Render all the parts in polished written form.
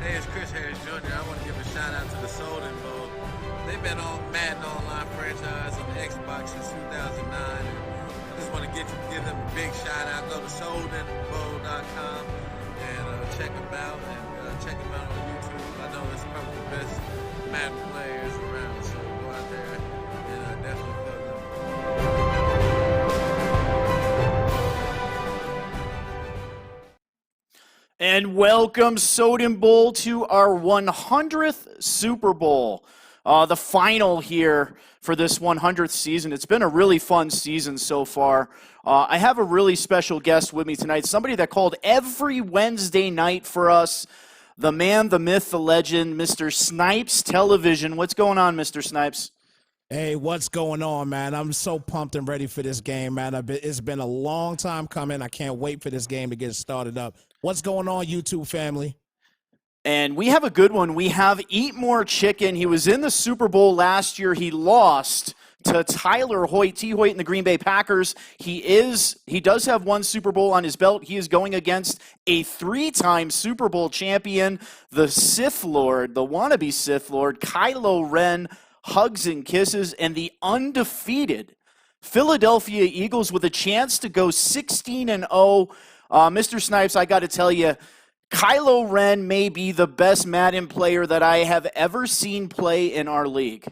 Hey, it's Chris Harris Jr. I want to give a shout out to the Soden Bowl. They've been on Madden Online franchise on the Xbox since 2009. I just want to give them a big shout out. Go to SodenBowl.com and check them out and check them out on YouTube. I know it's probably the best Madden players around, so go out there and definitely play them. And welcome, Soden Bowl, to our 100th Super Bowl, the final here for this 100th season. It's been a really fun season so far. I have a really special guest with me tonight, somebody that called every Wednesday night for us, the man, the myth, the legend, Mr. Snipes Television. What's going on, Mr. Snipes? Hey, what's going on, man? I'm so pumped and ready for this game, man. It's been a long time coming. I can't wait for this game to get started up. What's going on, YouTube family? And we have a good one. We have Eat Mor Ch1kin. He was in the Super Bowl last year. He lost to Tyler Hoyt, T. Hoyt and the Green Bay Packers. He does have one Super Bowl on his belt. He is going against a 3-time Super Bowl champion, the Sith Lord, the wannabe Sith Lord, Kylorenxoxo. Hugs and kisses, and the undefeated Philadelphia Eagles with a chance to go 16-0. Mr. Snipes, I got to tell you, Kylo Ren may be the best Madden player that I have ever seen play in our league.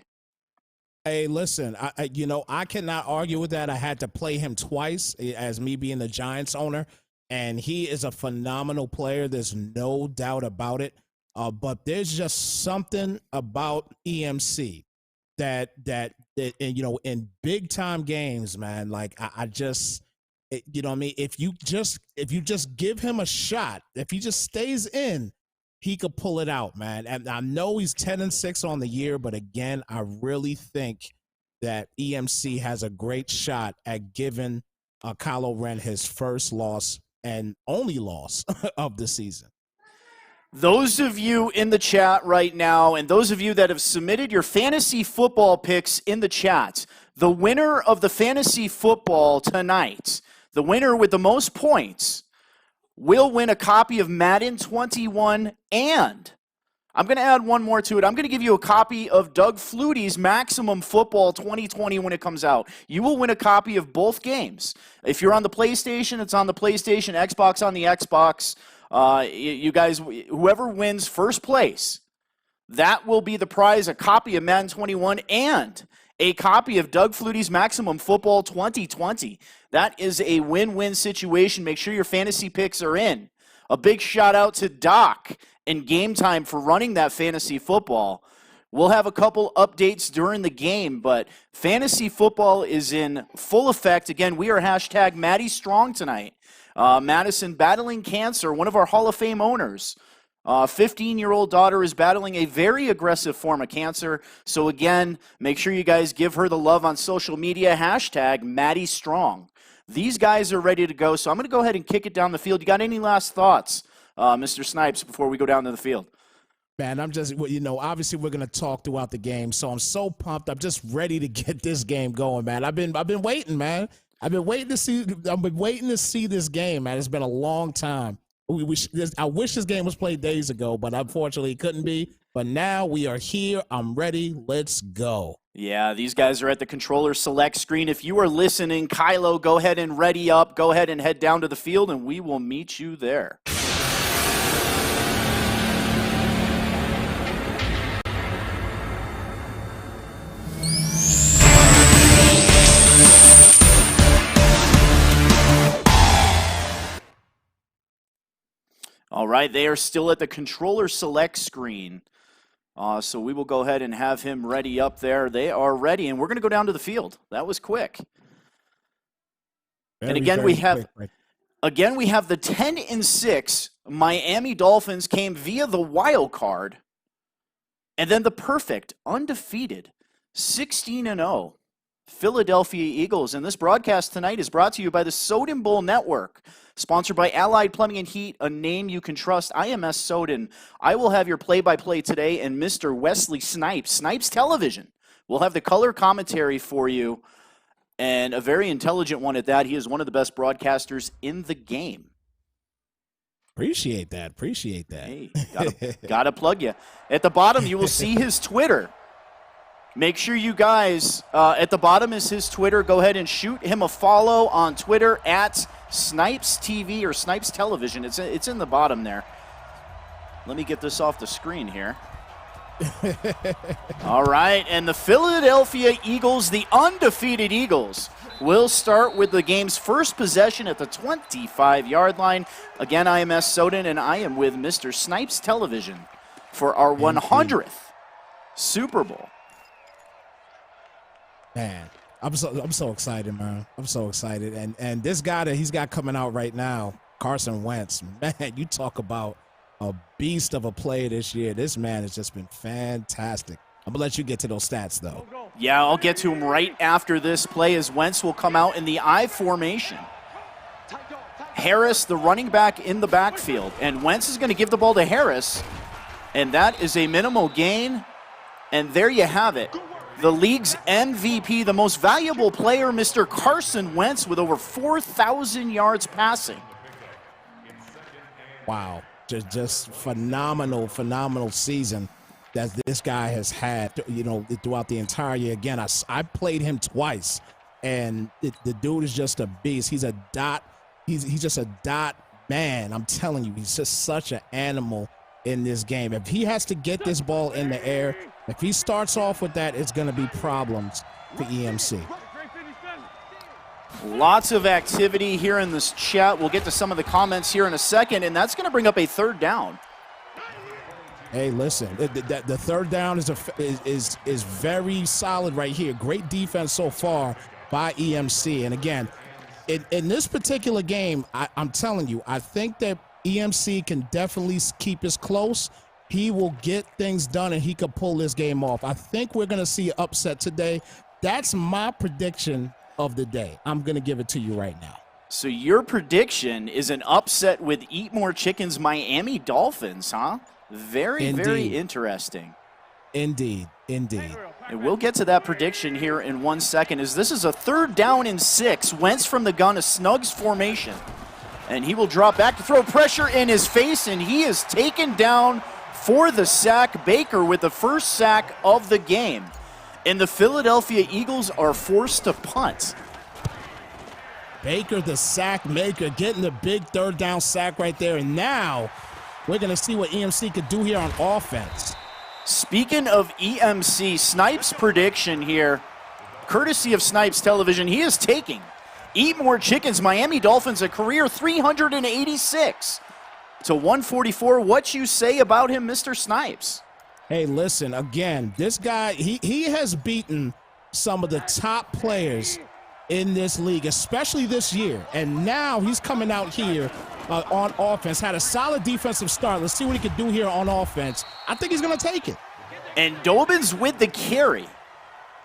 Hey, listen, I cannot argue with that. I had to play him twice as me being the Giants owner, and he is a phenomenal player. There's no doubt about it. But there's just something about EMC that in big time games, man, like I just, you know what I mean? If you just give him a shot, if he just stays in, he could pull it out, man. And I know he's 10-6 on the year, but again, I really think that EMC has a great shot at giving Kylo Ren his first loss and only loss of the season. Those of you in the chat right now, and those of you that have submitted your fantasy football picks in the chat, the winner of the fantasy football tonight, the winner with the most points, will win a copy of Madden 21, and I'm going to add one more to it. I'm going to give you a copy of Doug Flutie's Maximum Football 2020 when it comes out. You will win a copy of both games. If you're on the PlayStation, it's on the PlayStation, Xbox on the Xbox. You guys, whoever wins first place, that will be the prize, a copy of Madden 21 and a copy of Doug Flutie's Maximum Football 2020. That is a win-win situation. Make sure your fantasy picks are in. A big shout out to Doc and Game Time for running that fantasy football. We'll have a couple updates during the game, but fantasy football is in full effect. Again, we are hashtag Maddie Strong tonight. Madison battling cancer, one of our Hall of Fame owners. 15-year-old daughter is battling a very aggressive form of cancer. So again, make sure you guys give her the love on social media, hashtag Maddie Strong. These guys are ready to go, so I'm going to go ahead and kick it down the field. You got any last thoughts, Mr. Snipes, before we go down to the field? Man, I'm just, obviously we're going to talk throughout the game, so I'm so pumped. I'm just ready to get this game going, man. I've been waiting, man. I've been waiting to see this game, man. It's been a long time. I wish this game was played days ago, but unfortunately it couldn't be. But now we are here. I'm ready. Let's go. Yeah, these guys are at the controller select screen. If you are listening, Kylo, go ahead and ready up. Go ahead and head down to the field, and we will meet you there. All right, they are still at the controller select screen. So we will go ahead and have him ready up there. They are ready, and we're going to go down to the field. That was quick. And again, we have the 10-6 Miami Dolphins came via the wild card, and then the perfect, undefeated 16-0 Philadelphia Eagles. And this broadcast tonight is brought to you by the Soden Bowl Network, sponsored by Allied Plumbing and Heat, a name you can trust. IMS Soden. I will have your play-by-play today, and Mr. Wesley Snipes, Snipes Television, will have the color commentary for you, and a very intelligent one at that. He is one of the best broadcasters in the game. Appreciate that. Hey, gotta plug you. At the bottom, you will see his Twitter. Make sure you guys, at the bottom is his Twitter. Go ahead and shoot him a follow on Twitter at Snipes TV or Snipes Television. It's in the bottom there. Let me get this off the screen here. All right, and the Philadelphia Eagles, the undefeated Eagles, will start with the game's first possession at the 25-yard line. Again, I am S. Soden, and I am with Mr. Snipes Television for our 100th Super Bowl. Man, I'm so excited, man. I'm so excited. And this guy that he's got coming out right now, Carson Wentz, man, you talk about a beast of a player this year. This man has just been fantastic. I'm going to let you get to those stats, though. Yeah, I'll get to him right after this play as Wentz will come out in the I formation. Harris, the running back, in the backfield. And Wentz is going to give the ball to Harris. And that is a minimal gain. And there you have it. The league's MVP, the most valuable player, Mr. Carson Wentz, with over 4,000 yards passing. Wow. Just phenomenal season that this guy has had, throughout the entire year. Again, I played him twice, and the dude is just a beast. He's a dot. He's just a dot man. I'm telling you, he's just such an animal in this game. If he has to get this ball in the air, if he starts off with that, it's going to be problems for EMC. Lots of activity here in this chat. We'll get to some of the comments here in a second, and that's going to bring up a third down. Hey, listen, the third down is very solid right here. Great defense so far by EMC. And again, in this particular game, I'm telling you, I think that EMC can definitely keep us close. He will get things done, and he could pull this game off. I think we're going to see an upset today. That's my prediction of the day. I'm going to give it to you right now. So your prediction is an upset with Eat Mor Ch1kin's Miami Dolphins, huh? Very interesting. Indeed. And we'll get to that prediction here in 1 second, as this is a 3rd down and 6. Wentz from the gun, a Snugs formation. And he will drop back to throw pressure in his face, and he is taken down for the sack. Baker with the first sack of the game. And the Philadelphia Eagles are forced to punt. Baker, the sack maker, getting the big 3rd down sack right there. And now we're going to see what EMC could do here on offense. Speaking of EMC, Snipes' prediction here, courtesy of Snipes Television, he is taking Eat Mor Ch1kin's Miami Dolphins a career 386 to 144. What you say about him, Mr. Snipes? Hey, listen, again, this guy, he has beaten some of the top players in this league, especially this year. And now he's coming out here on offense, had a solid defensive start. Let's see what he can do here on offense. I think he's going to take it. And Dobbins with the carry.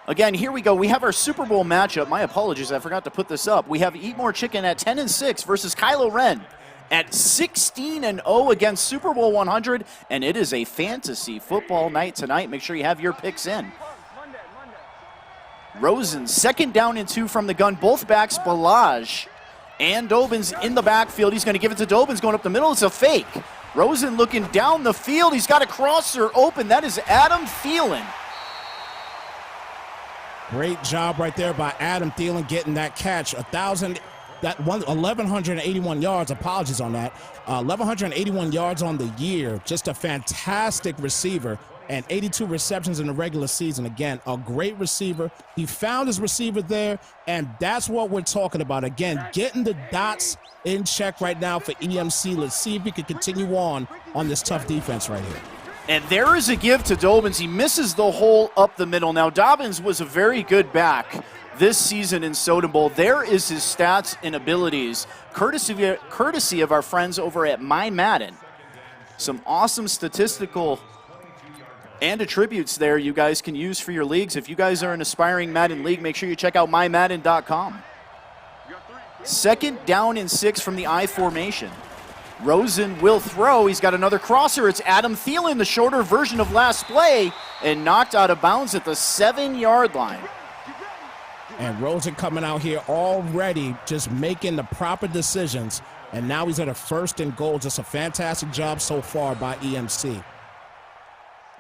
Again, here we go. We have our Super Bowl matchup. My apologies, I forgot to put this up. We have Eat Mor Ch1kin at 10-6 versus Kylorenxoxo at 16-0 against Super Bowl 100, and it is a fantasy football night tonight. Make sure you have your picks in. Rosen, 2nd down and 2 from the gun. Both backs, Balaj and Dobbins in the backfield. He's going to give it to Dobbins going up the middle. It's a fake. Rosen looking down the field. He's got a crosser open. That is Adam Thielen. Great job right there by Adam Thielen getting that catch. 1,181 yards. Apologies on that. 1,181 yards on the year. Just a fantastic receiver. And 82 receptions in the regular season. Again, a great receiver. He found his receiver there, and that's what we're talking about. Again, getting the dots in check right now for EMC. Let's see if he can continue on this tough defense right here. And there is a give to Dobbins. He misses the hole up the middle. Now, Dobbins was a very good back this season in Soden Bowl. There is his stats and abilities, courtesy of our friends over at My Madden. Some awesome statistical and attributes there you guys can use for your leagues. If you guys are an aspiring Madden league, make sure you check out mymadden.com. 2nd down and 6 from the I formation. Rosen will throw. He's got another crosser. It's Adam Thielen, the shorter version of last play, and knocked out of bounds at the 7-yard line. And Rosen coming out here already just making the proper decisions. And now he's at a 1st and goal. Just a fantastic job so far by EMC.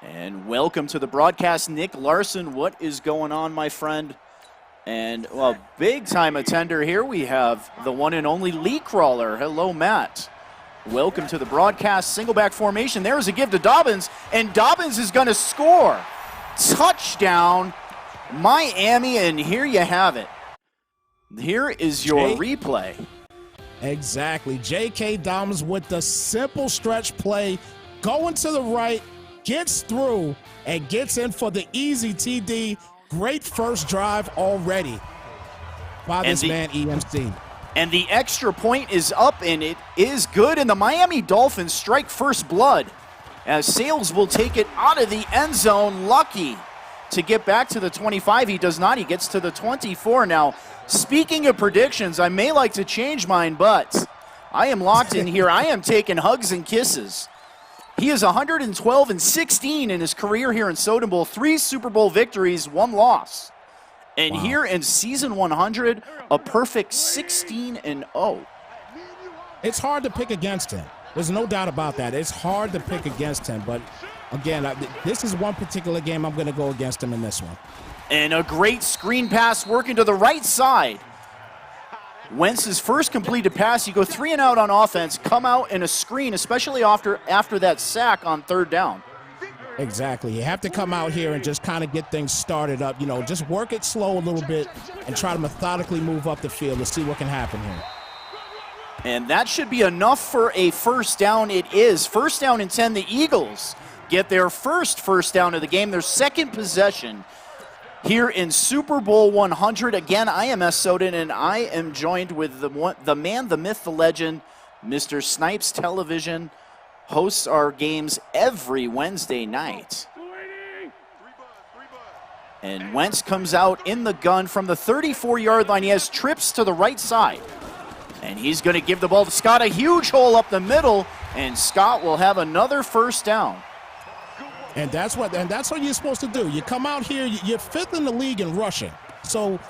And welcome to the broadcast, Nick Larson. What is going on, my friend? And, well, big-time attender here. We have the one and only Lee Crawler. Hello, Matt. Welcome to the broadcast. Single back formation. There's a give to Dobbins, and Dobbins is going to score. Touchdown, Miami, and here you have it. Here is your replay. Exactly. J.K. Dobbins with the simple stretch play, going to the right, gets through, and gets in for the easy TD. Great first drive already by this man, EMC. And the extra point is up, and it is good. And the Miami Dolphins strike first blood as Sales will take it out of the end zone. Lucky to get back to the 25. He does not. He gets to the 24. Now, speaking of predictions, I may like to change mine, but I am locked in here. I am taking hugs and kisses. He is 112-16 in his career here in Soden Bowl. 3 Super Bowl victories, 1 loss. And here in season 100, a perfect 16-0. It's hard to pick against him. There's no doubt about that. It's hard to pick against him. But, again, this is one particular game I'm going to go against him in this one. And a great screen pass working to the right side. Wentz's first completed pass, you go 3 and out on offense, come out in a screen, especially after that sack on 3rd down. Exactly. You have to come out here and just kind of get things started up. You know, just work it slow a little bit and try to methodically move up the field to see what can happen here. And that should be enough for a first down. It is. 1st down and 10. The Eagles get their first down of the game, their 2nd possession here in Super Bowl 100. Again, I am S. Soden, and I am joined with the man, the myth, the legend, Mr. Snipes Television. Hosts our games every Wednesday night. And Wentz comes out in the gun from the 34-yard line. He has trips to the right side. And he's going to give the ball to Scott. A huge hole up the middle, and Scott will have another 1st down. And that's what you're supposed to do. You come out here, you're 5th in the league in rushing. So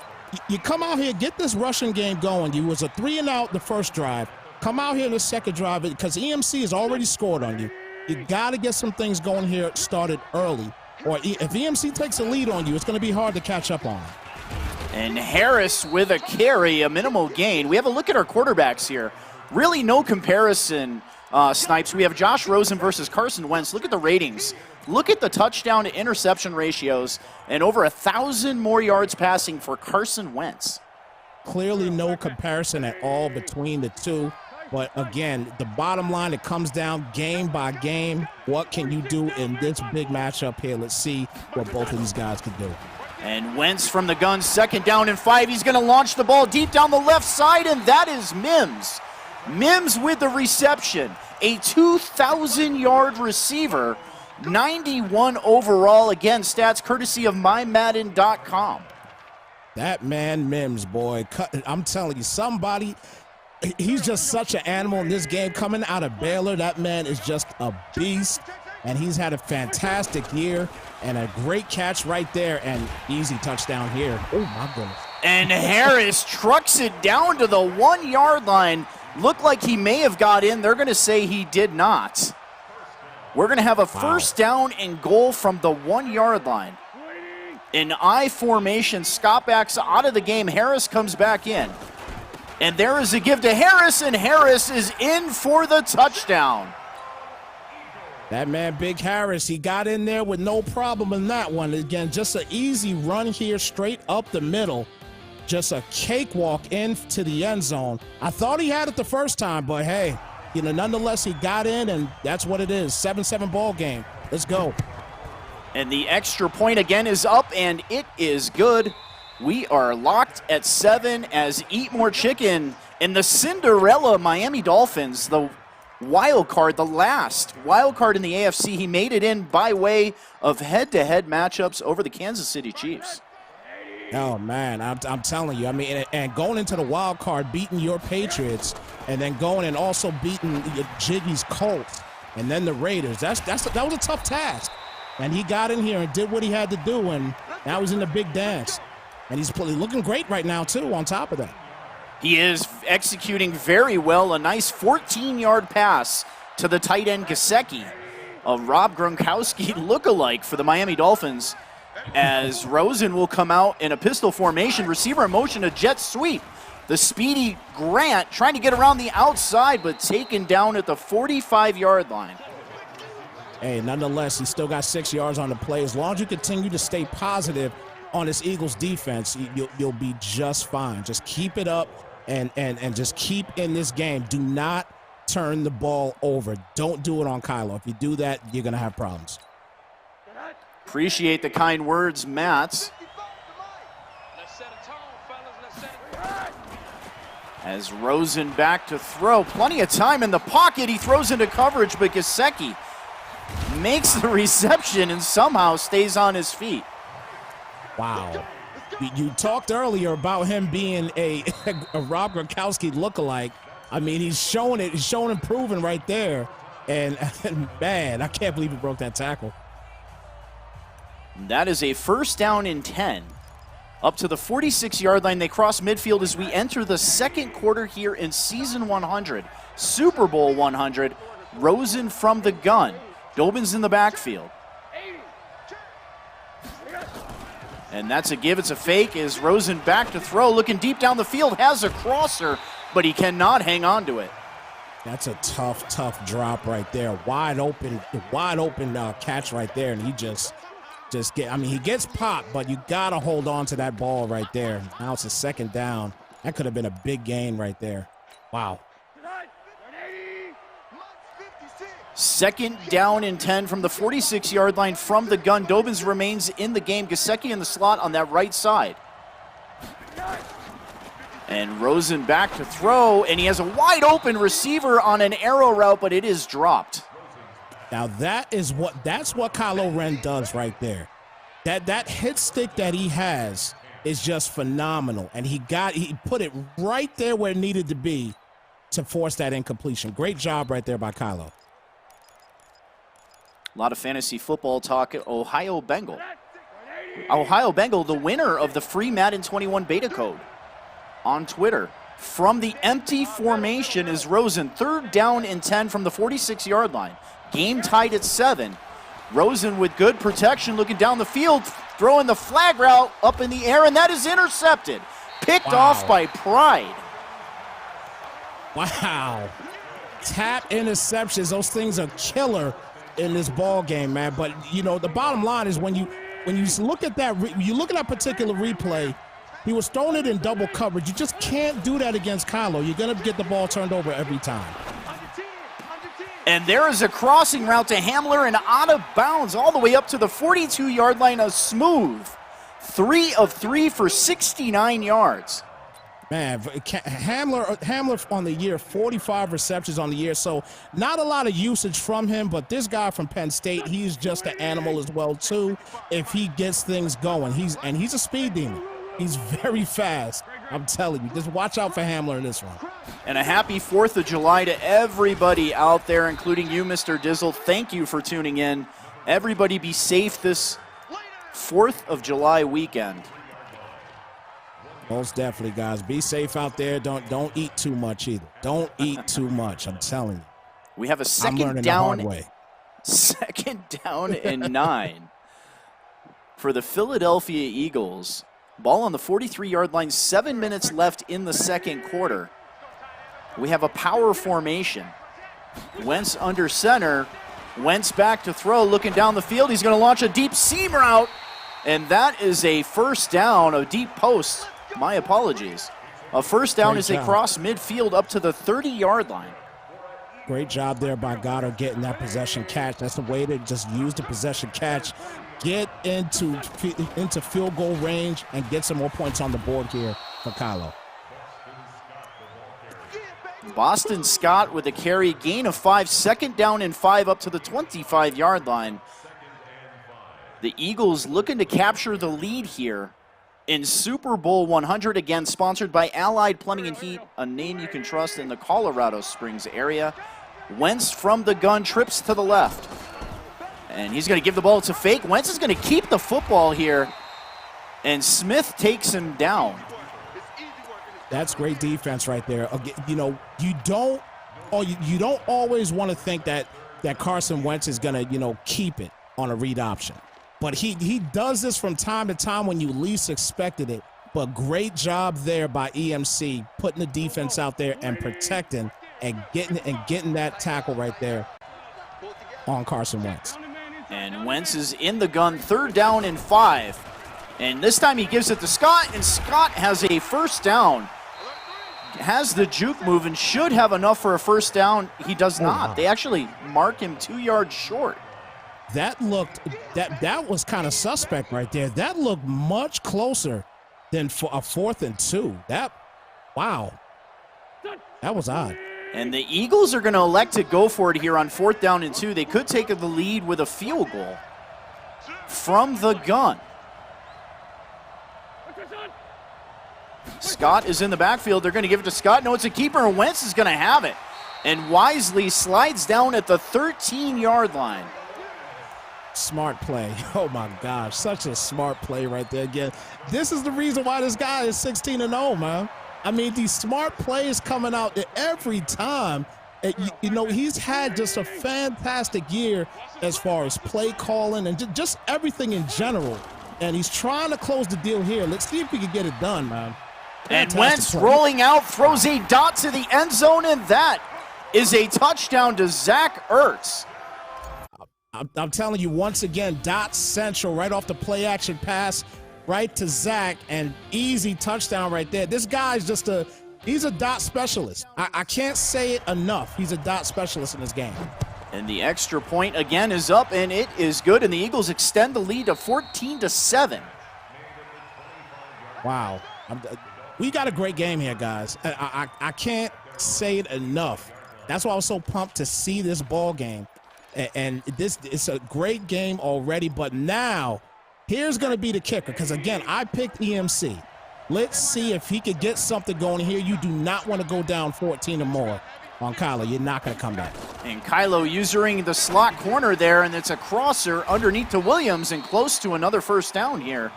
you come out here, get this rushing game going. You was a 3 and out the first drive. Come out here in the 2nd drive because EMC has already scored on you. You got to get some things going here started early. Or if EMC takes a lead on you, it's going to be hard to catch up on. And Harris with a carry, a minimal gain. We have a look at our quarterbacks here. Really no comparison, Snipes. We have Josh Rosen versus Carson Wentz. Look at the ratings. Look at the touchdown to interception ratios, and over 1,000 more yards passing for Carson Wentz. Clearly no comparison at all between the two. But again, the bottom line, it comes down game by game. What can you do in this big matchup here? Let's see what both of these guys can do. And Wentz from the gun, 2nd down and 5. He's going to launch the ball deep down the left side, and that is Mims. Mims with the reception. A 2,000-yard receiver, 91 overall. Again, stats courtesy of mymadden.com. That man Mims, boy, I'm telling you, somebody, he's just such an animal in this game. Coming out of Baylor, that man is just a beast, and he's had a fantastic year and a great catch right there, and easy touchdown here. Oh, my goodness. And Harris trucks it down to the 1-yard line. Looked like he may have got in. They're going to say he did not. We're going to have a 1st down and goal from the 1-yard line. In I formation, Scott backs out of the game. Harris comes back in. And there is a give to Harris, and Harris is in for the touchdown. That man, Big Harris, he got in there with no problem in that one. Again, just an easy run here straight up the middle. Just a cakewalk into the end zone. I thought he had it the first time, but hey, you know, nonetheless, he got in, and that's what it is. 7-7 ball game. Let's go. And the extra point again is up, and it is good. We are locked at 7 as Eat Mor Ch1kin and the Cinderella Miami Dolphins, the wild card, the last wild card in the AFC. He made it in by way of head-to-head matchups over the Kansas City Chiefs. Oh, man, I'm telling you. I mean, and going into the wild card, beating your Patriots, and then going and also beating Jiggy's Colts, and then the Raiders. That was a tough task. And he got in here and did what he had to do, and now he's in the big dance. And he's looking great right now, too, on top of that. He is executing very well. A nice 14-yard pass to the tight end Gesicki, a Rob Gronkowski lookalike for the Miami Dolphins, as Rosen will come out in a pistol formation. Receiver in motion, a jet sweep. The speedy Grant trying to get around the outside, but taken down at the 45-yard line. Hey, nonetheless, he still got 6 yards on the play. As long as you continue to stay positive on this Eagles defense, you'll be just fine. Just keep it up and just keep in this game. Do not turn the ball over. Don't do it on Kylo. If you do that, you're going to have problems. Appreciate the kind words, Matt. As Rosen back to throw. Plenty of time in the pocket. He throws into coverage, but Gesicki makes the reception and somehow stays on his feet. Wow. You talked earlier about him being a Rob Gronkowski lookalike. I mean, he's showing it. He's showing and proving right there. And man, I can't believe he broke that tackle. That is a first down and 10. Up to the 46-yard line, they cross midfield as we enter the second quarter here in Season 100. Super Bowl 100. Rosen from the gun. Dobbins in the backfield. And that's a give, it's a fake. Is Rosen back to throw, looking deep down the field, has a crosser, but he cannot hang on to it. That's a tough drop right there. Wide open catch right there, and he just get. I mean, he gets popped, but you gotta hold on to that ball right there. Now it's a second down. That could have been a big gain right there. Wow. Second down and 10 from the 46-yard line from the gun. Dobbins remains in the game. Gesicki in the slot on that right side. And Rosen back to throw, and he has a wide open receiver on an arrow route, but it is dropped. Now that's what Kylo Ren does right there. That hit stick that he has is just phenomenal, and he put it right there where it needed to be to force that incompletion. Great job right there by Kylo. A lot of fantasy football talk. Ohio Bengal, the winner of the free Madden 21 beta code on Twitter. From the empty formation is Rosen. Third down and 10 from the 46-yard line. Game tied at 7. Rosen with good protection, looking down the field, throwing the flag route up in the air, and that is intercepted. Picked off by Pride. Wow. Tap interceptions, those things are killer in this ball game, man. But you know, the bottom line is when you look at that particular replay, he was throwing it in double coverage. You just can't do that against Kylo. You're gonna get the ball turned over every time. And there is a crossing route to Hamler and out of bounds all the way up to the 42-yard line. A smooth 3 of 3 for 69 yards. Man, Hamler on the year, 45 receptions on the year, so not a lot of usage from him, but this guy from Penn State, he's just an animal as well, too, if he gets things going. He's a speed demon. He's very fast. I'm telling you, just watch out for Hamler in this one. And a happy 4th of July to everybody out there, including you, Mr. Dizzle. Thank you for tuning in. Everybody be safe this 4th of July weekend. Most definitely, guys. Be safe out there. Don't eat too much either. Don't eat too much. I'm telling you. We have a second down and 9 for the Philadelphia Eagles. Ball on the 43-yard line. 7 minutes left in the second quarter. We have a power formation. Wentz under center. Wentz back to throw, looking down the field. He's going to launch a deep seam route, and that is a first down, a deep post. My apologies. A first down as they cross midfield up to the 30-yard line. Great job there by Goddard getting that possession catch. That's the way to just use the possession catch, get into field goal range, and get some more points on the board here for Kylo. Boston Scott with a carry, gain of 5, second down and 5 up to the 25-yard line. The Eagles looking to capture the lead here in Super Bowl 100, again sponsored by Allied Plumbing and Heat, a name you can trust in the Colorado Springs area. Wentz from the gun, trips to the left. And he's going to give the ball to fake. Wentz is going to keep the football here, and Smith takes him down. That's great defense right there. You know, you don't always want to think that Carson Wentz is going to, keep it on a read option. But he does this from time to time when you least expected it. But great job there by EMC, putting the defense out there and protecting and getting that tackle right there on Carson Wentz. And Wentz is in the gun, 3rd down and 5. And this time he gives it to Scott, and Scott has a first down. Has the juke move and should have enough for a first down. He does not. They actually mark him 2 yards short. That was kind of suspect right there. That looked much closer than for a 4th and 2. Wow. That was odd. And the Eagles are going to elect to go for it here on 4th down and 2. They could take the lead with a field goal from the gun. Scott is in the backfield. They're going to give it to Scott. No, it's a keeper, and Wentz is going to have it. And wisely slides down at the 13-yard line. Smart play. Oh, my gosh. Such a smart play right there again. This is the reason why this guy is 16-0, man. I mean, these smart plays coming out every time. He's had just a fantastic year as far as play calling and just everything in general. And he's trying to close the deal here. Let's see if we can get it done, man. And Wentz rolling out, throws a dot to the end zone, and that is a touchdown to Zach Ertz. I'm telling you, once again, dot central right off the play-action pass right to Zach, and easy touchdown right there. This guy's he's a dot specialist. I can't say it enough. He's a dot specialist in this game. And the extra point again is up, and it is good, and the Eagles extend the lead to 14-7. Wow. We got a great game here, guys. I can't say it enough. That's why I was so pumped to see this ball game. And it's a great game already, but now here's going to be the kicker, because, again, I picked EMC. Let's see if he could get something going here. You do not want to go down 14 or more on Kylo. You're not going to come back. And Kylo using the slot corner there, and it's a crosser underneath to Williams and close to another first down here.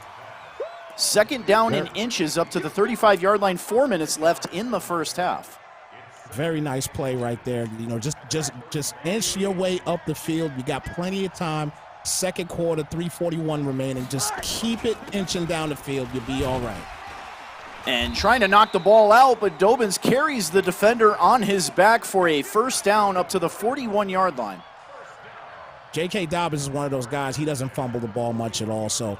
2nd down in inches up to the 35-yard line, 4 minutes left in the first half. Very nice play right there. Just inch your way up the field. You got plenty of time. 2nd quarter, 3:41 remaining. Just keep it inching down the field. You'll be all right. And trying to knock the ball out, but Dobbins carries the defender on his back for a first down up to the 41-yard line. J.K. Dobbins is one of those guys. He doesn't fumble the ball much at all, so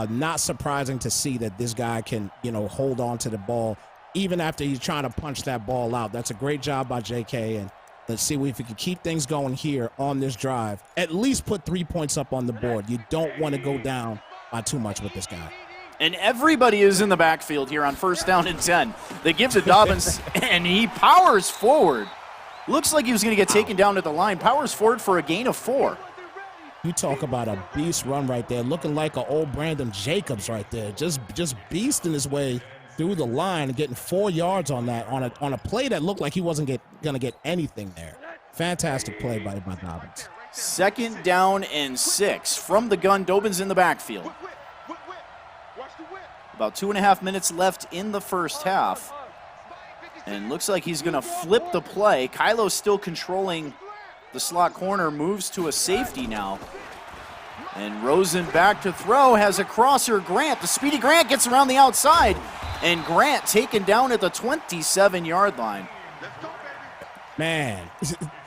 not surprising to see that this guy can, hold on to the ball even after he's trying to punch that ball out. That's a great job by J.K., and let's see if we can keep things going here on this drive. At least put 3 points up on the board. You don't want to go down by too much with this guy. And everybody is in the backfield here on 1st down and 10. They give to Dobbins, and he powers forward. Looks like he was going to get taken down at the line. Powers forward for a gain of 4. You talk about a beast run right there, looking like an old Brandon Jacobs right there. Just beasting his way through the line and getting 4 yards on that, on a play that looked like he wasn't going to get anything there. Fantastic play by Dobbins. 2nd down and 6 from the gun. Dobbins in the backfield. About 2.5 minutes left in the first half. And looks like he's going to flip the play. Kylo's still controlling the slot corner, moves to a safety now. And Rosen back to throw, has a crosser. Grant, the speedy Grant gets around the outside. And Grant taken down at the 27-yard line. Man,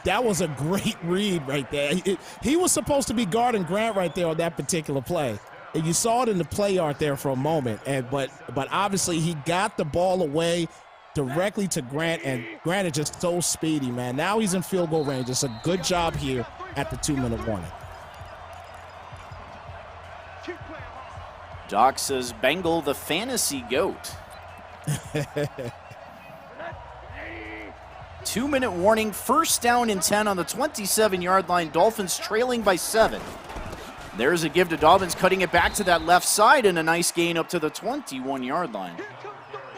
that was a great read right there. He was supposed to be guarding Grant right there on that particular play. And you saw it in the play art there for a moment. But obviously he got the ball away directly to Grant, and Grant is just so speedy, man. Now he's in field goal range. It's a good job here at the 2-minute warning. Doc says Bengal the fantasy goat. 2-minute warning, 1st down and 10 on the 27-yard line. Dolphins trailing by 7. There's a give to Dobbins, cutting it back to that left side, and a nice gain up to the 21-yard line.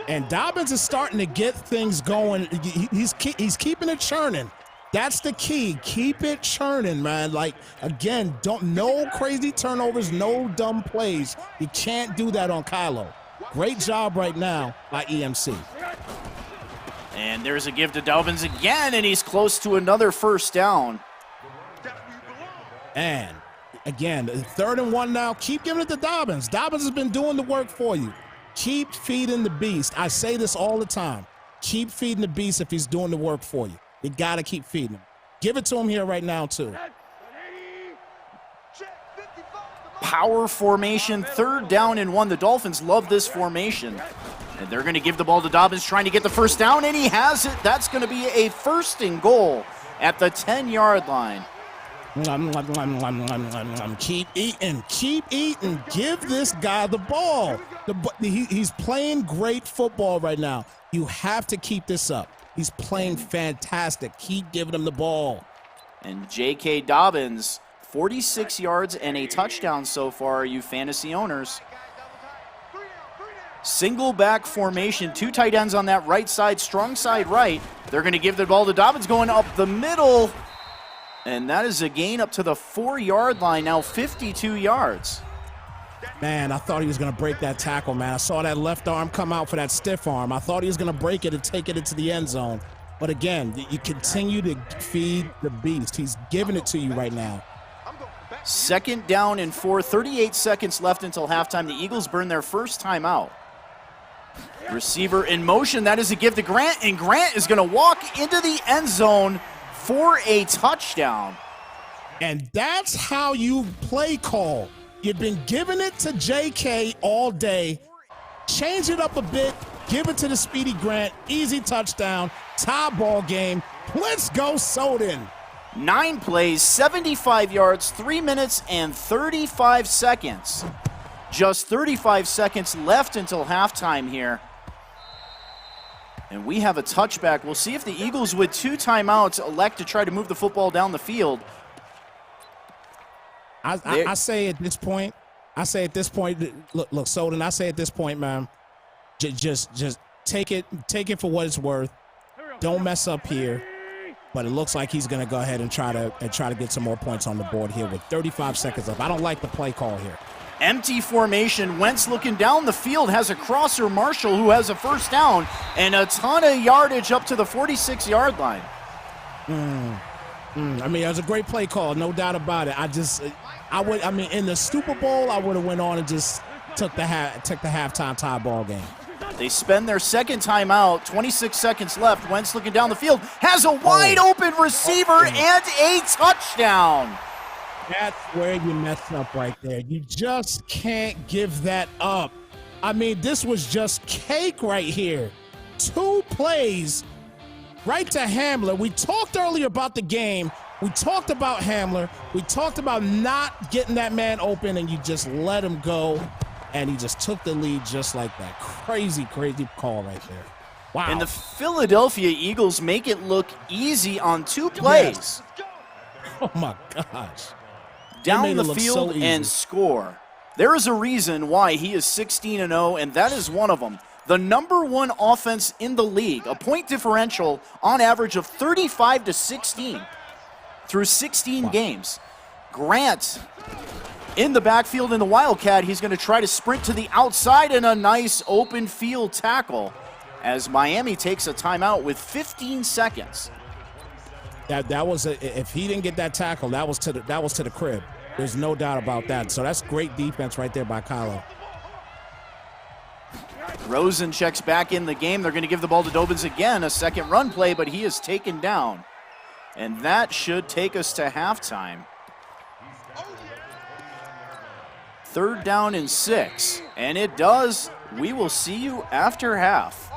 And Dobbins is starting to get things going. He's keeping it churning. That's the key. Keep it churning, man. Like, again, no crazy turnovers, no dumb plays. You can't do that on Kylo. Great job right now by EMC. And there's a give to Dobbins again, and he's close to another first down. And again, 3rd and 1 now. Keep giving it to Dobbins. Dobbins has been doing the work for you. Keep feeding the beast. I say this all the time. Keep feeding the beast if he's doing the work for you. You got to keep feeding him. Give it to him here right now, too. Power formation, 3rd down and 1. The Dolphins love this formation. And they're going to give the ball to Dobbins, trying to get the first down, and he has it. That's going to be a 1st and goal at the 10-yard line. Keep eating. Keep eating. Give this guy the ball. He's playing great football right now. You have to keep this up. He's playing fantastic. Keep giving him the ball. And J.K. Dobbins, 46 yards and a touchdown so far, you fantasy owners. Single back formation, 2 tight ends on that right side, strong side right. They're going to give the ball to Dobbins going up the middle. And that is a gain up to the 4-yard line, now 52 yards. Man, I thought he was going to break that tackle, man. I saw that left arm come out for that stiff arm. I thought he was going to break it and take it into the end zone. But again, you continue to feed the beast. He's giving it to you right now. 2nd down and 4, 38 seconds left until halftime. The Eagles burn their first timeout. Receiver in motion, that is a give to Grant, and Grant is going to walk into the end zone for a touchdown. And that's how you play call. You've been giving it to JK all day. Change it up a bit. Give it to the speedy Grant. Easy touchdown. Tie ball game. Let's go, Soden. 9 plays, 75 yards, 3 minutes and 35 seconds. Just 35 seconds left until halftime here. And we have a touchback. We'll see if the Eagles, with 2 timeouts, elect to try to move the football down the field. I say at this point, look, Soden, I say at this point, man, just take it for what it's worth. Don't mess up here. But it looks like he's going to go ahead and try to get some more points on the board here with 35 seconds left. I don't like the play call here. Empty formation. Wentz looking down the field, has a crosser, Marshall, who has a first down and a ton of yardage up to the 46-yard line. I mean, it was a great play call, no doubt about it. In the Super Bowl, I would have went on and just took the halftime tie ball game. They spend their 2nd timeout, 26 seconds left. Wentz looking down the field, has a wide open receiver and a touchdown. That's where you mess up right there. You just can't give that up. I mean, this was just cake right here. 2 plays right to Hamler. We talked earlier about the game. We talked about Hamler. We talked about not getting that man open, and you just let him go, and he just took the lead just like that. Crazy, crazy call right there. Wow. And the Philadelphia Eagles make it look easy on 2 plays. Yes. Oh, my gosh. Down the field and score. There is a reason why he is 16-0, and that is one of them. The #1 offense in the league, a point differential on average of 35-16 through 16 games. Grant in the backfield in the Wildcat. He's going to try to sprint to the outside, and a nice open field tackle as Miami takes a timeout with 15 seconds. That was if he didn't get that tackle, that was to the crib. There's no doubt about that. So that's great defense right there by Kylo. Rosen checks back in the game. They're going to give the ball to Dobbins again, a 2nd run play, but he is taken down. And that should take us to halftime. 3rd down and 6. And it does. We will see you after half.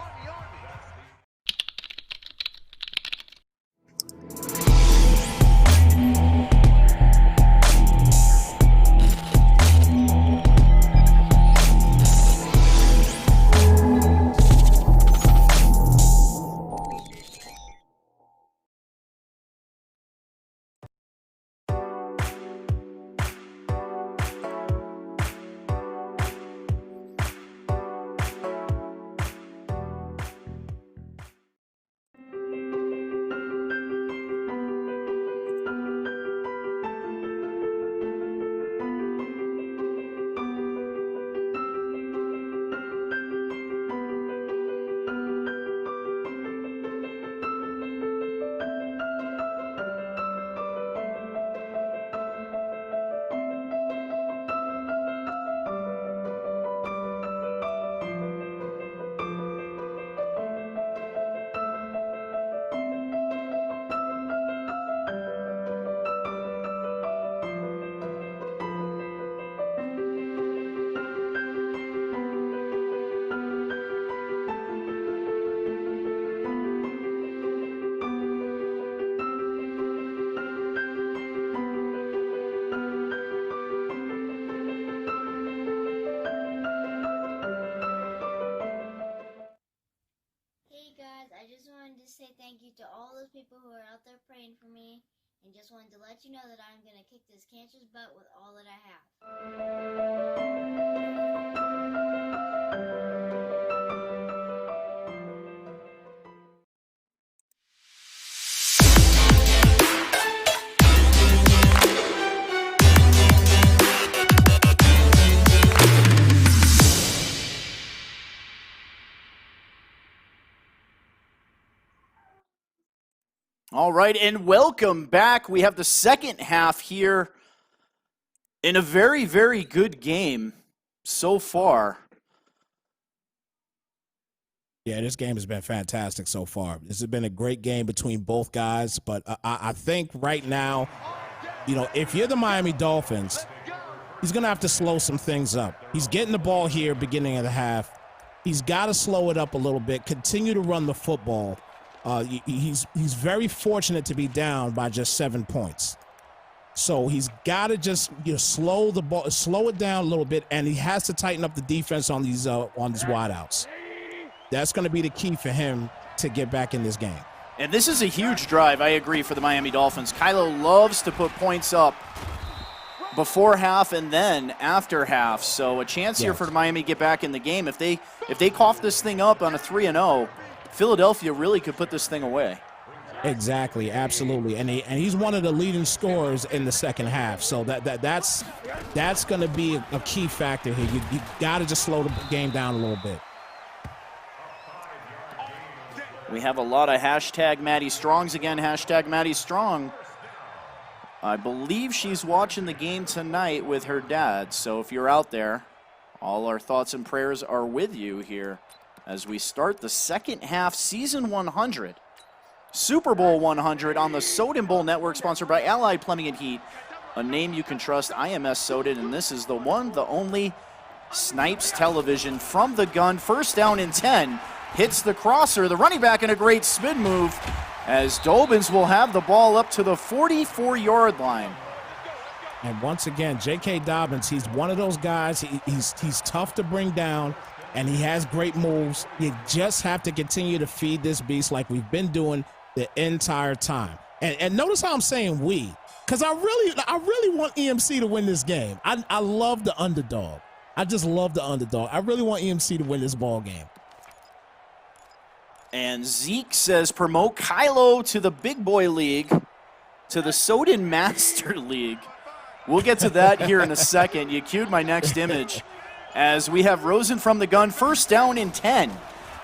just wanted to let you know that I'm going to kick this cancer's butt with all that I have. All right, and welcome back. We have the second half here in a very, very good game so far. Yeah, this game has been fantastic so far. This has been a great game between both guys, but I think right now, if you're the Miami Dolphins, he's going to have to slow some things up. He's getting the ball here beginning of the half. He's got to slow it up a little bit, continue to run the football. He's very fortunate to be down by just 7 points. So he's got to just slow the ball, slow it down a little bit, and he has to tighten up the defense on these wideouts. That's going to be the key for him to get back in this game. And this is a huge drive, I agree, for the Miami Dolphins. Kylo loves to put points up before half and then after half. So a chance here for Miami to get back in the game. If they cough this thing up on a 3-0, Philadelphia really could put this thing away. Exactly, absolutely, and he's one of the leading scorers in the second half. So that's going to be a key factor here. You got to just slow the game down a little bit. We have a lot of hashtag Maddie Strongs again. Hashtag Maddie Strong. I believe she's watching the game tonight with her dad. So if you're out there, all our thoughts and prayers are with you here as we start the second half, season 100, Super Bowl 100 on the Soden Bowl Network, sponsored by Allied Plumbing and Heat, a name you can trust, IMS Soden, and this is the one, the only Snipes Television from the gun. First down and 10, hits the crosser, the running back in a great spin move, as Dobbins will have the ball up to the 44-yard line. And once again, J.K. Dobbins, he's one of those guys, he's tough to bring down, and he has great moves. You just have to continue to feed this beast like we've been doing the entire time. And notice how I'm saying we, because I really want EMC to win this game. I love the underdog. I just love the underdog. I really want EMC to win this ball game. And Zeke says promote Kylo to the Big Boy League, to the Soden Master League. We'll get to that here in a second. You cued my next image. As we have Rosen from the gun, first down and 10.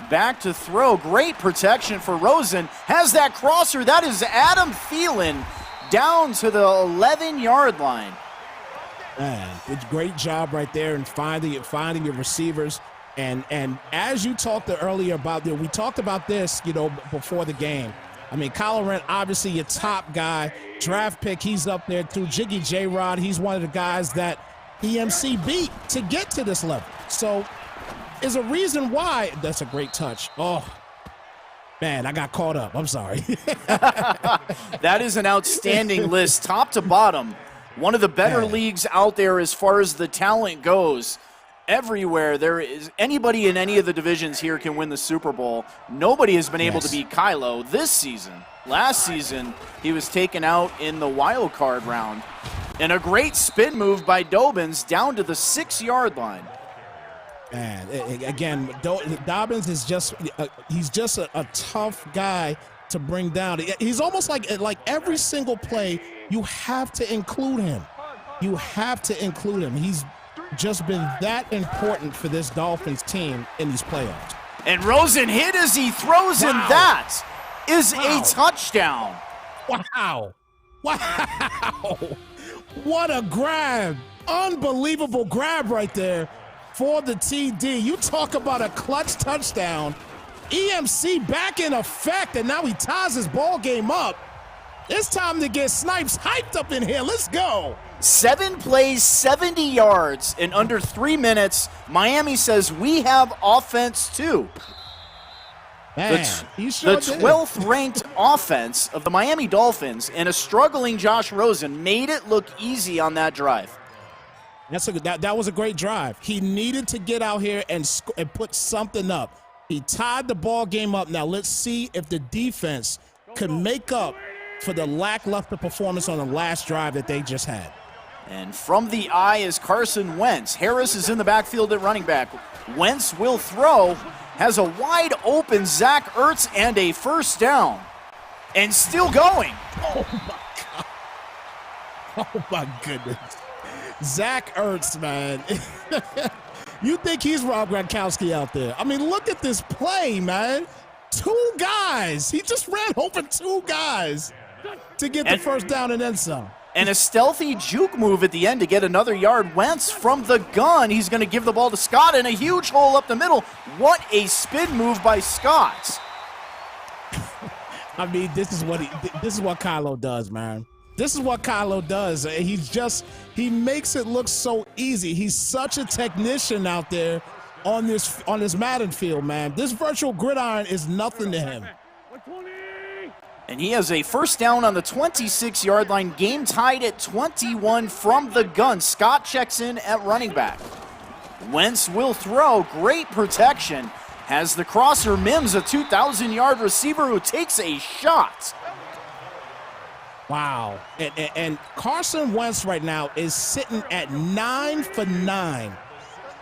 Back to throw, great protection for Rosen. Has that crosser, that is Adam Thielen down to the 11-yard line. Man, it's a great job right there in finding your receivers. And as you talked earlier about, we talked about this, before the game. I mean, Kylorenxoxo, obviously your top guy, draft pick, he's up there too. Jiggy J-Rod, he's one of the guys that EMC beat to get to this level. So there's a reason why. That's a great touch. Oh, man, I got caught up. I'm sorry. That is an outstanding list, top to bottom. One of the better leagues out there as far as the talent goes. Everywhere there is anybody in any of the divisions here can win the Super Bowl. Nobody has been able to beat Kylo this season. Last season, he was taken out in the wild card round. And a great spin move by Dobbins down to the 6-yard line. Man, again, Dobbins is he's just a tough guy to bring down. He's almost like every single play, you have to include him. You have to include him. He's just been that important for this Dolphins team in these playoffs. And Rosen hit as he throws, and that is a touchdown. Wow. What a grab. Unbelievable grab right there for the TD. You talk about a clutch touchdown. EMC back in effect, and now he ties his ball game up. It's time to get Snipes hyped up in here. Let's go. 7 plays, 70 yards in under 3 minutes. Miami says we have offense too. Man, the 12th ranked offense of the Miami Dolphins and a struggling Josh Rosen made it look easy on that drive. That was a great drive. He needed to get out here and put something up. He tied the ball game up. Now let's see if the defense can make up for the lackluster performance on the last drive that they just had. And from the eye is Carson Wentz. Harris is in the backfield at running back. Wentz will throw, has a wide open Zach Ertz and a first down. And still going. Oh, my God. Oh, my goodness. Zach Ertz, man. You think he's Rob Gronkowski out there. I mean, look at this play, man. 2 guys. He just ran over 2 guys to get the first down and then some. And a stealthy juke move at the end to get another yard. Wentz from the gun. He's going to give the ball to Scott and a huge hole up the middle. What a spin move by Scott. I mean, this is what Kylo does, man. This is what Kylo does. He makes it look so easy. He's such a technician out there on this Madden field, man. This virtual gridiron is nothing to him. And he has a first down on the 26-yard line. Game tied at 21 from the gun. Scott checks in at running back. Wentz will throw. Great protection. Has the crosser Mims, a 2,000-yard receiver who takes a shot. Wow. And Carson Wentz right now is sitting at 9 for 9.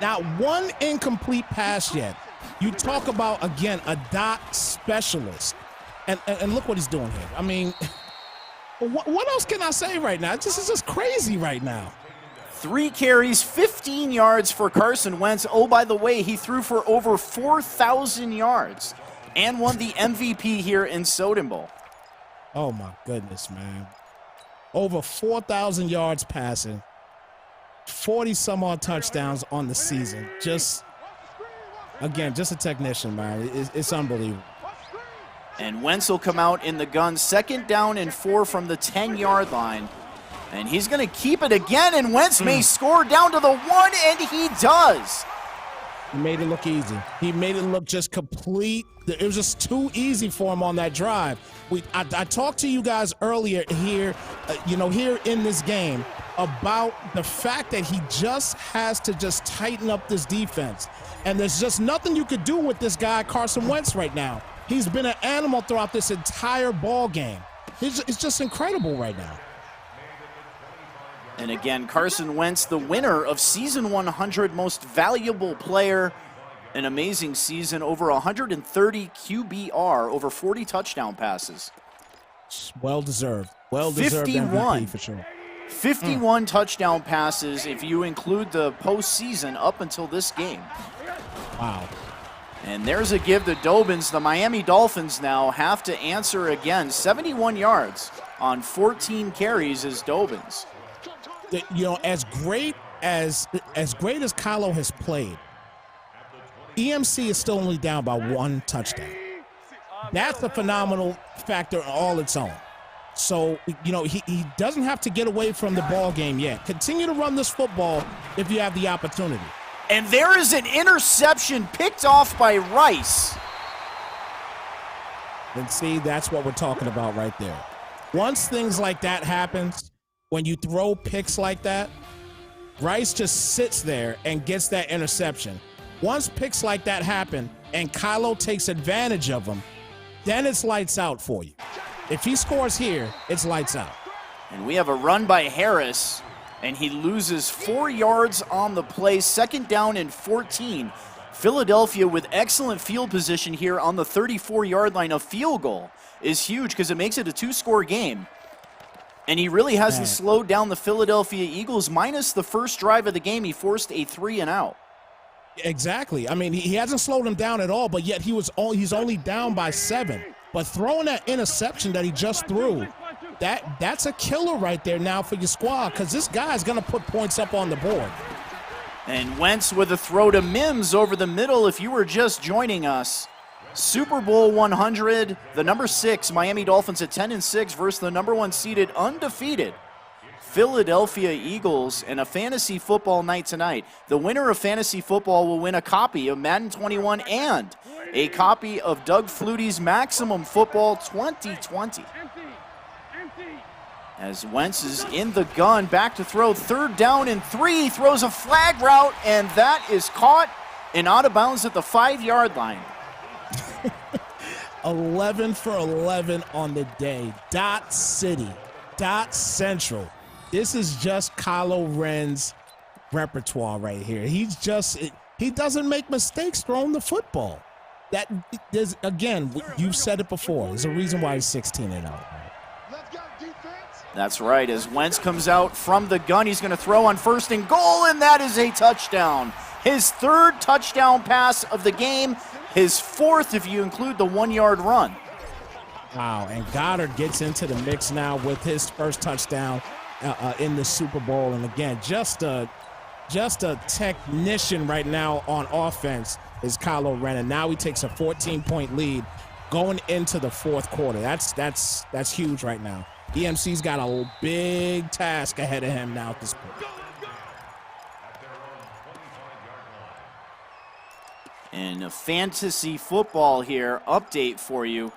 Not one incomplete pass yet. You talk about, again, a dot specialist. And look what he's doing here. I mean, what else can I say right now? This is just crazy right now. 3 carries, 15 yards for Carson Wentz. Oh, by the way, he threw for over 4,000 yards and won the MVP here in Soden Bowl. Oh, my goodness, man. Over 4,000 yards passing, 40-some-odd touchdowns on the season. Just a technician, man. It's unbelievable. And Wentz will come out in the gun. 2nd down and 4 from the 10-yard line. And he's going to keep it again, and Wentz may score down to the 1, and he does. He made it look easy. He made it look just complete. It was just too easy for him on that drive. I talked to you guys earlier here, here in this game about the fact that he just has to just tighten up this defense. And there's just nothing you could do with this guy, Carson Wentz, right now. He's been an animal throughout this entire ball game. It's just incredible right now. And again, Carson Wentz, the winner of Season 100 Most Valuable Player. An amazing season, over 130 QBR, over 40 touchdown passes. Well-deserved. Well-deserved MVP for sure. 51 touchdown passes if you include the postseason up until this game. Wow. And there's a give to Dobbins. The Miami Dolphins now have to answer again. 71 yards on 14 carries is Dobbins. As great as Kylo has played, EMC is still only down by 1 touchdown. That's a phenomenal factor all its own. So, he doesn't have to get away from the ball game yet. Continue to run this football if you have the opportunity. And there is an interception picked off by Rice. And see, that's what we're talking about right there. Once things like that happens, when you throw picks like that, Rice just sits there and gets that interception. Once picks like that happen and Kylo takes advantage of them, then it's lights out for you. If he scores here, it's lights out. And we have a run by Harris, and he loses 4 yards on the play. 2nd down and 14. Philadelphia with excellent field position here on the 34-yard line. A field goal is huge because it makes it a 2-score game. And he really hasn't slowed down the Philadelphia Eagles. Minus the first drive of the game, he forced a 3-and-out. Exactly. I mean, he hasn't slowed him down at all, but yet he's only down by 7. But throwing that interception that he just threw, that's a killer right there now for your squad, because this guy's going to put points up on the board. And Wentz with a throw to Mims over the middle. If you were just joining us, Super Bowl 100, the number 6 Miami Dolphins at 10-6 versus the number 1 seeded undefeated Philadelphia Eagles, and a fantasy football night tonight. The winner of fantasy football will win a copy of Madden 21 and a copy of Doug Flutie's Maximum Football 2020. As Wentz is in the gun, back to throw, 3rd down and 3, throws a flag route, and that is caught and out of bounds at the 5-yard line. 11 for 11 on the day. Dot City, Dot Central. This is just Kyloren's repertoire right here. He doesn't make mistakes throwing the football. Again, you've said it before. There's a reason why he's 16-0. That's right. As Wentz comes out from the gun, he's going to throw on 1st and goal, and that is a touchdown. His 3rd touchdown pass of the game, his 4th if you include the 1-yard run. Wow, and Goddard gets into the mix now with his 1st touchdown in the Super Bowl. And again, just a technician right now on offense is Kyloren. And now he takes a 14-point lead going into the 4th quarter. That's huge right now. EMC's got a big task ahead of him now at this point. And a fantasy football here update for you.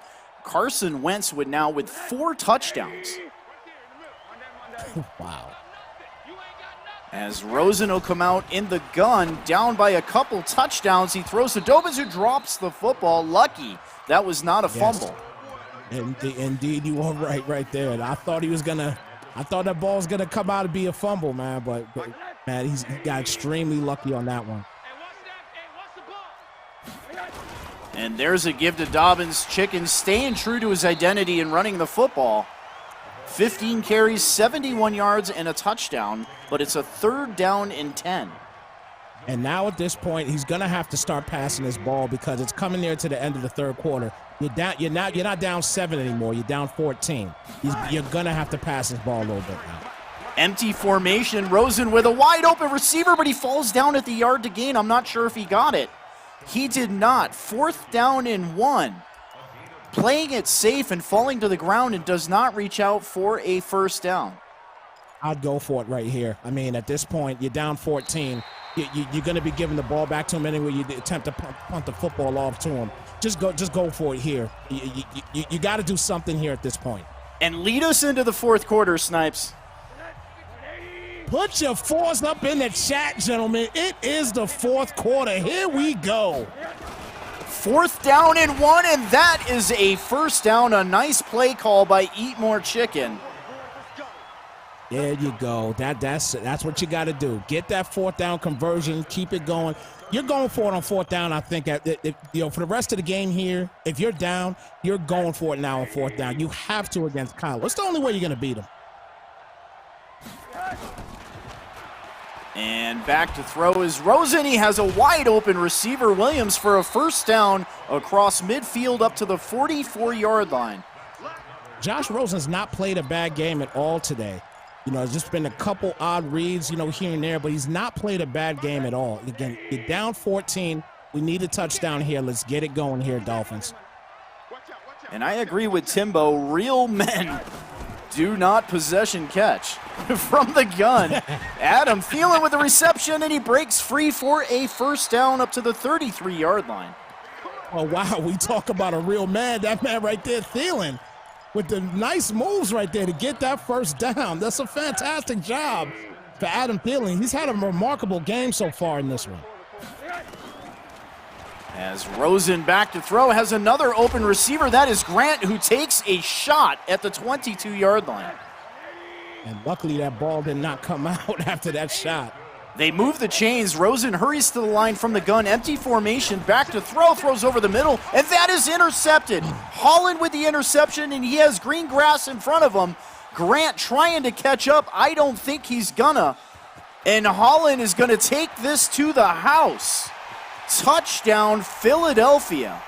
Carson Wentz would now with 4 touchdowns. Wow. As Rosen will come out in the gun, down by a couple touchdowns. He throws to Dobbins, who drops the football. Lucky that was not a fumble. Indeed, you were right there. And I thought that ball was gonna come out and be a fumble, man. But man, he got extremely lucky on that one. And there's a give to Dobbins. Ch1kin staying true to his identity and running the football. 15 carries, 71 yards, and a touchdown, but it's a 3rd down and 10. And now at this point, he's going to have to start passing this ball because it's coming near to the end of the 3rd quarter. You're not down 7 anymore. You're down 14. You're going to have to pass this ball a little bit now. Empty formation. Rosen with a wide open receiver, but he falls down at the yard to gain. I'm not sure if he got it. He did not. 4th down and 1. Playing it safe and falling to the ground and does not reach out for a 1st down. I'd go for it right here. I mean, at this point, you're down 14. You're going to be giving the ball back to him anyway. You attempt to punt the football off to him. Just go for it here. You got to do something here at this point. And lead us into the 4th quarter, Snipes. Put your fours up in the chat, gentlemen. It is the 4th quarter. Here we go. 4th down and 1, and that is a 1st down. A nice play call by Eat Mor Ch1kin. There you go. That's what you got to do. Get that 4th down conversion. Keep it going. You're going for it on 4th down. I think for the rest of the game here, if you're down, you're going for it now on 4th down. You have to against Kylo. It's the only way you're going to beat him. And back to throw is Rosen. He has a wide open receiver, Williams, for a 1st down across midfield up to the 44-yard line. Josh Rosen's not played a bad game at all today. It's just been a couple odd reads, here and there, but he's not played a bad game at all. Again, you're down 14. We need a touchdown here. Let's get it going here, Dolphins. And I agree with Timbo. Real men do not possession catch. From the gun, Adam Thielen with the reception, and he breaks free for a 1st down up to the 33-yard line. Oh, wow, we talk about a real man. That man right there, Thielen, with the nice moves right there to get that 1st down. That's a fantastic job for Adam Thielen. He's had a remarkable game so far in this one. As Rosen back to throw, has another open receiver. That is Grant, who takes a shot at the 22-yard line. And luckily that ball did not come out after that shot. They move the chains. Rosen hurries to the line from the gun. Empty formation, back to throw, throws over the middle, and that is intercepted. Holland with the interception, and he has green grass in front of him. Grant trying to catch up. I don't think he's gonna. And Holland is gonna take this to the house. Touchdown, Philadelphia.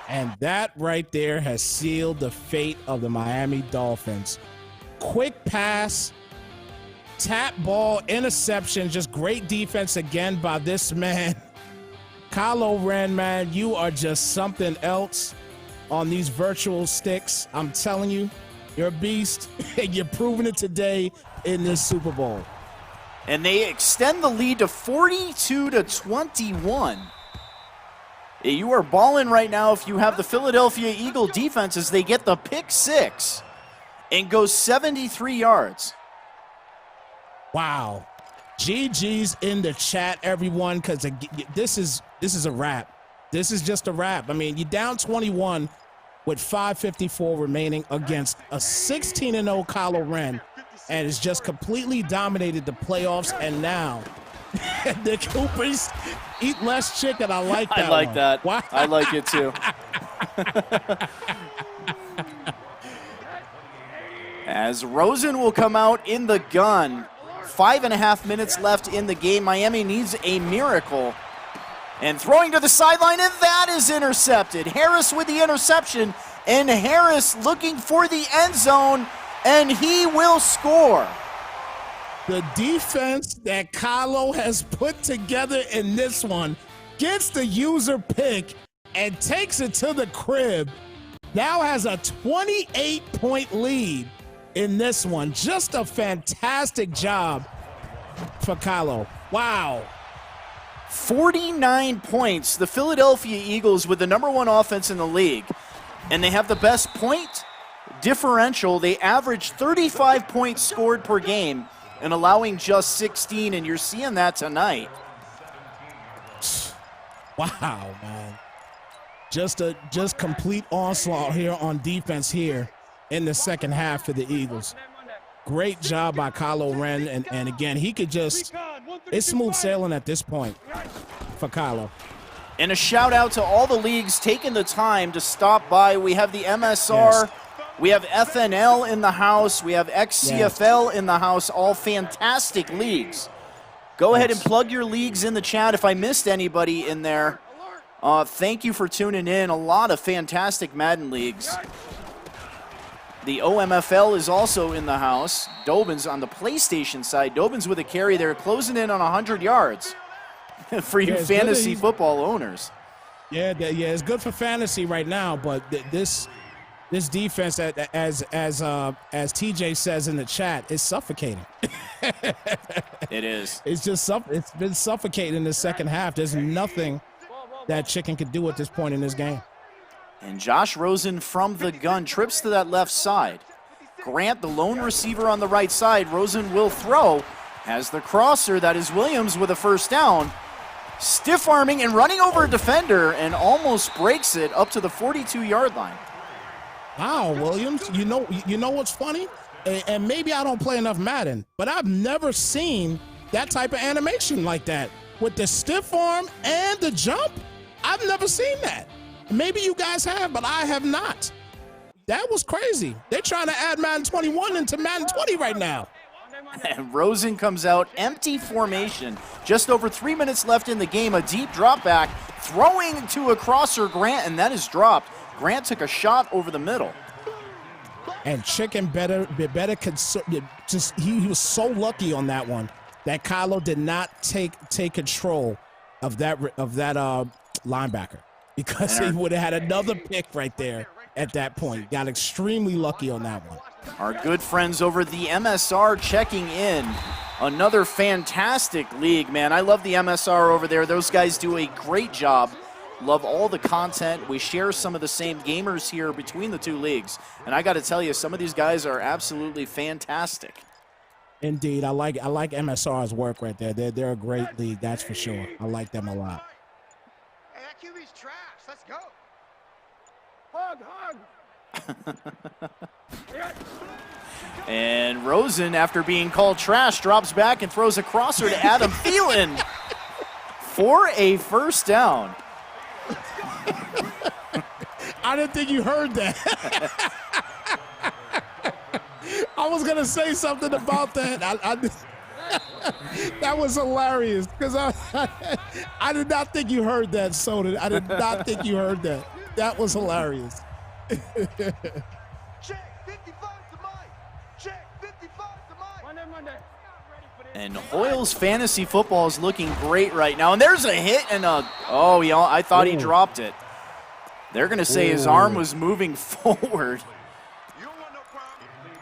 And that right there has sealed the fate of the Miami Dolphins. Quick pass, tap ball, interception, just great defense again by this man. Kyloren, man, you are just something else on these virtual sticks. I'm telling you, you're a beast, and you're proving it today in this Super Bowl. And they extend the lead to 42-21. You are balling right now if you have the Philadelphia Eagle defense as they get the pick 6 and go 73 yards. Wow. GG's in the chat, everyone, because this is a wrap. This is just a wrap. I mean, you're down 21 with 5:54 remaining against a 16-0 Kylorenxoxo, and has just completely dominated the playoffs. And now the Coopers eat less chicken. I like that. I like one. that. Wow. I like it too. As Rosen will come out in the gun. 5.5 minutes left in the game. Miami needs a miracle. And throwing to the sideline, and that is intercepted. Harris with the interception, and Harris looking for the end zone, and he will score. The defense that Kylo has put together in this one gets the user pick and takes it to the crib. Now has a 28-point lead in this one. Just a fantastic job for Kylo. Wow. 49 points. The Philadelphia Eagles with the #1 offense in the league. And they have the best point differential. They average 35 points scored per game and allowing just 16, and you're seeing that tonight. Wow, man. Just complete onslaught here on defense here in the second half for the Eagles. Great job by Kylorenxoxo, and again, he could just, it's smooth sailing at this point for Kylo. And a shout out to all the leagues taking the time to stop by. We have the MSR, we have FNL in the house, we have XCFL in the house, all fantastic leagues. Go ahead and plug your leagues in the chat if I missed anybody in there. Thank you for tuning in. A lot of fantastic Madden leagues. The OMFL is also in the house. Dobin's on the PlayStation side. Dobin's with a carry there, closing in on 100 yards for you fantasy football owners. Yeah, it's good for fantasy right now, but this defense, as TJ says in the chat, is suffocating. It is. It's been suffocating in the second half. There's nothing that Chicken could do at this point in this game. And Josh Rosen from the gun trips to that left side. Grant, the lone receiver on the right side. Rosen will throw. Has the crosser. That is Williams with a first down. Stiff arming and running over a defender and almost breaks it up to the 42-yard line. Wow, Williams. You know what's funny? And maybe I don't play enough Madden, but I've never seen that type of animation like that. With the stiff arm and the jump, I've never seen that. Maybe you guys have, but I have not. That was crazy. They're trying to add Madden 21 into Madden 20 right now. And Rosen comes out, empty formation. Just over 3 minutes left in the game. A deep drop back, throwing to a crosser, Grant, and that is dropped. Grant took a shot over the middle. And Chicken he was so lucky on that one that Kylo did not take control of that linebacker, because he would have had another pick right there at that point. Got extremely lucky on that one. Our good friends over the MSR checking in. Another fantastic league, man. I love the MSR over there. Those guys do a great job. Love all the content. We share some of the same gamers here between the two leagues. And I got to tell you, some of these guys are absolutely fantastic. Indeed. I like MSR's work right there. They're a great league, that's for sure. I like them a lot. Hey, that QB's trash. Let's go. Hug. And Rosen, after being called trash, drops back and throws a crosser to Adam Thielen for a first down. I didn't think you heard that. I was going to say something about that. That was hilarious, because I did not think you heard that, Soden. I did not think you heard that. That was hilarious. Check 55 to Mike. Check 55 to Mike. Monday. And Hoyle's fantasy football is looking great right now. And there's a hit and I thought he dropped it. They're going to say his arm was moving forward.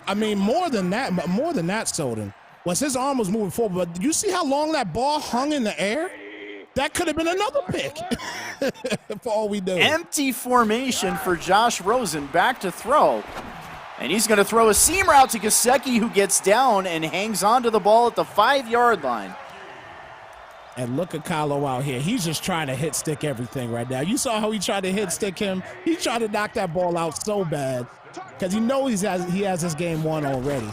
I mean, more than that, Soden, was his arm was moving forward. But you see how long that ball hung in the air? That could have been another pick for all we know. Empty formation for Josh Rosen, back to throw. And he's going to throw a seam route to Gesicki, who gets down and hangs on to the ball at the 5-yard line. And look at Kylo out here. He's just trying to hit stick everything right now. You saw how he tried to hit stick him. He tried to knock that ball out so bad because he knows he has his game won already.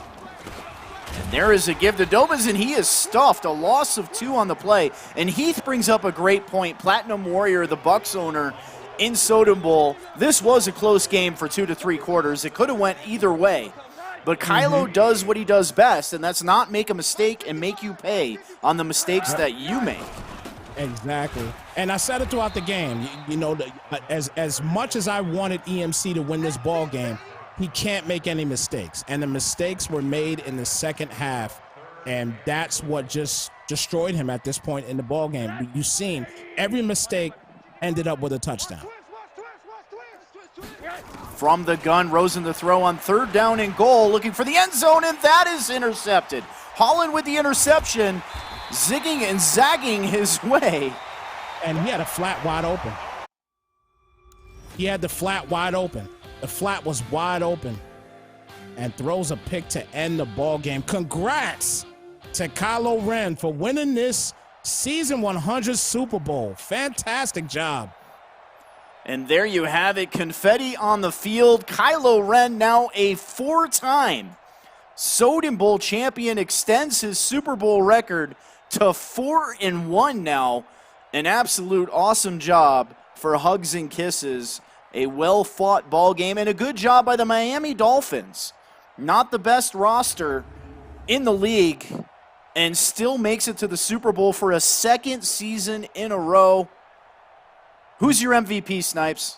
And there is a give to Dobbins, and he is stuffed. A loss of 2 on the play. And Heath brings up a great point. Platinum Warrior, the Bucks owner in Soden Bowl. This was a close game for 2 to 3 quarters. It could have went either way. But Kylo does what he does best, and that's not make a mistake and make you pay on the mistakes that you make. Exactly. And I said it throughout the game. You know, as much as I wanted EMC to win this ball game, he can't make any mistakes. And the mistakes were made in the second half, and that's what just destroyed him at this point in the ball game. You've seen every mistake ended up with a touchdown. From the gun, Rosen the throw on 3rd down and goal, looking for the end zone, and that is intercepted. Holland with the interception, zigging and zagging his way. And he had a flat wide open. He had the flat wide open. The flat was wide open. And throws a pick to end the ball game. Congrats to Kylorenxoxo for winning this season 100 Super Bowl. Fantastic job. And there you have it, confetti on the field. Kylorenxoxo, now a 4-time Soden Bowl champion, extends his Super Bowl record to 4-1 now. An absolute awesome job for hugs and kisses. A well-fought ball game and a good job by the Miami Dolphins. Not the best roster in the league, and still makes it to the Super Bowl for a 2nd season in a row. Who's your MVP, Snipes?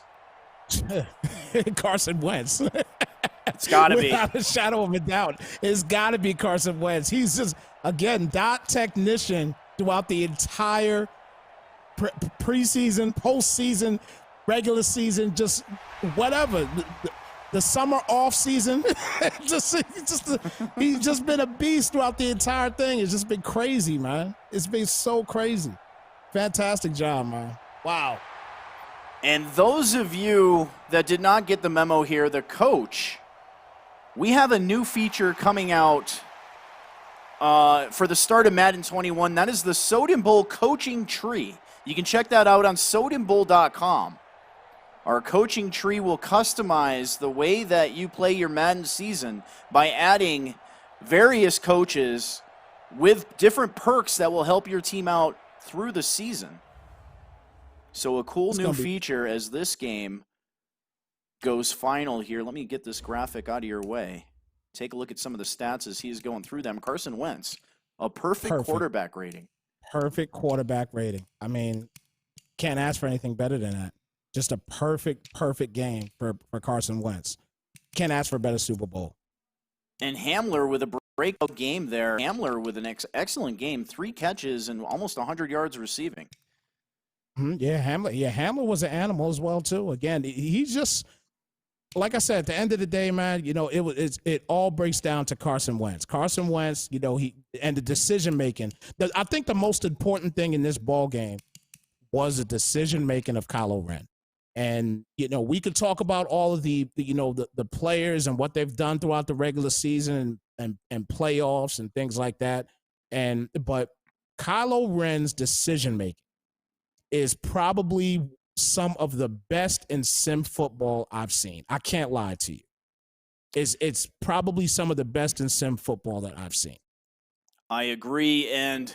Carson Wentz. It's got to be. Without a shadow of a doubt. It's got to be Carson Wentz. He's just, again, dot technician throughout the entire preseason, postseason, regular season, just whatever. The summer off season, he's just been a beast throughout the entire thing. It's just been crazy, man. It's been so crazy. Fantastic job, man. Wow. And those of you that did not get the memo here, the coach, we have a new feature coming out for the start of Madden 21. That is the Soden Bowl coaching tree. You can check that out on sodenbowl.com. Our coaching tree will customize the way that you play your Madden season by adding various coaches with different perks that will help your team out through the season. So a cool new feature as this game goes final here. Let me get this graphic out of your way. Take a look at some of the stats as he's going through them. Carson Wentz, a perfect quarterback rating. Perfect quarterback rating. I mean, can't ask for anything better than that. Just a perfect game for Carson Wentz. Can't ask for a better Super Bowl. And Hamler with a breakout game there. Hamler with an excellent game. 3 catches and almost 100 yards receiving. Yeah, Hamler was an animal as well too. Again, he's just, like I said, at the end of the day, man, you know, it all breaks down to Carson Wentz. Carson Wentz, you know, and the decision making. I think the most important thing in this ball game was the decision making of Kylorenxoxo. And, you know, we could talk about all of the players and what they've done throughout the regular season and playoffs and things like that. But Kylorenxoxo's decision making is probably some of the best in sim football I've seen. I can't lie to you. It's probably some of the best in sim football that I've seen. I agree, and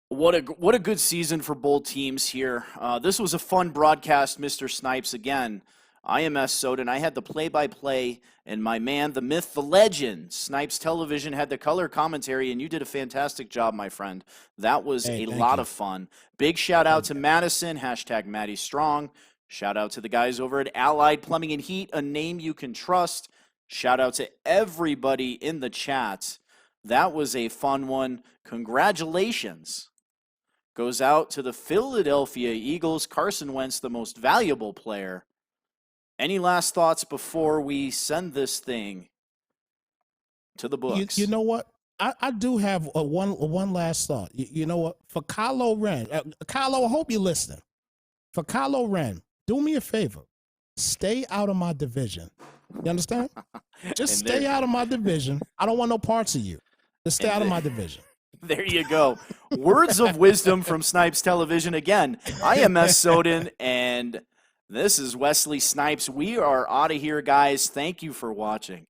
what a good season for both teams here. This was a fun broadcast, Mr. Snipes. Again, IMS Soden. I had the play-by-play, and my man, the myth, the legend, Snipes Television had the color commentary, and you did a fantastic job, my friend. That was a lot of fun. Big shout-out to Madison, hashtag Matty Strong. Shout-out to the guys over at Allied Plumbing and Heat, a name you can trust. Shout-out to everybody in the chat. That was a fun one. Congratulations goes out to the Philadelphia Eagles. Carson Wentz, the most valuable player. Any last thoughts before we send this thing to the books? You know what? I do have one last thought. You know what? For Kylorenxoxo, Kylo, I hope you're listening. For Kylorenxoxo, do me a favor. Stay out of my division. You understand? Just stay out of my division. I don't want no parts of you. Just stay out of my division. There you go. Words of wisdom from Snipes Television. Again, I am S. Soden, and this is Wesley Snipes. We are out of here, guys. Thank you for watching.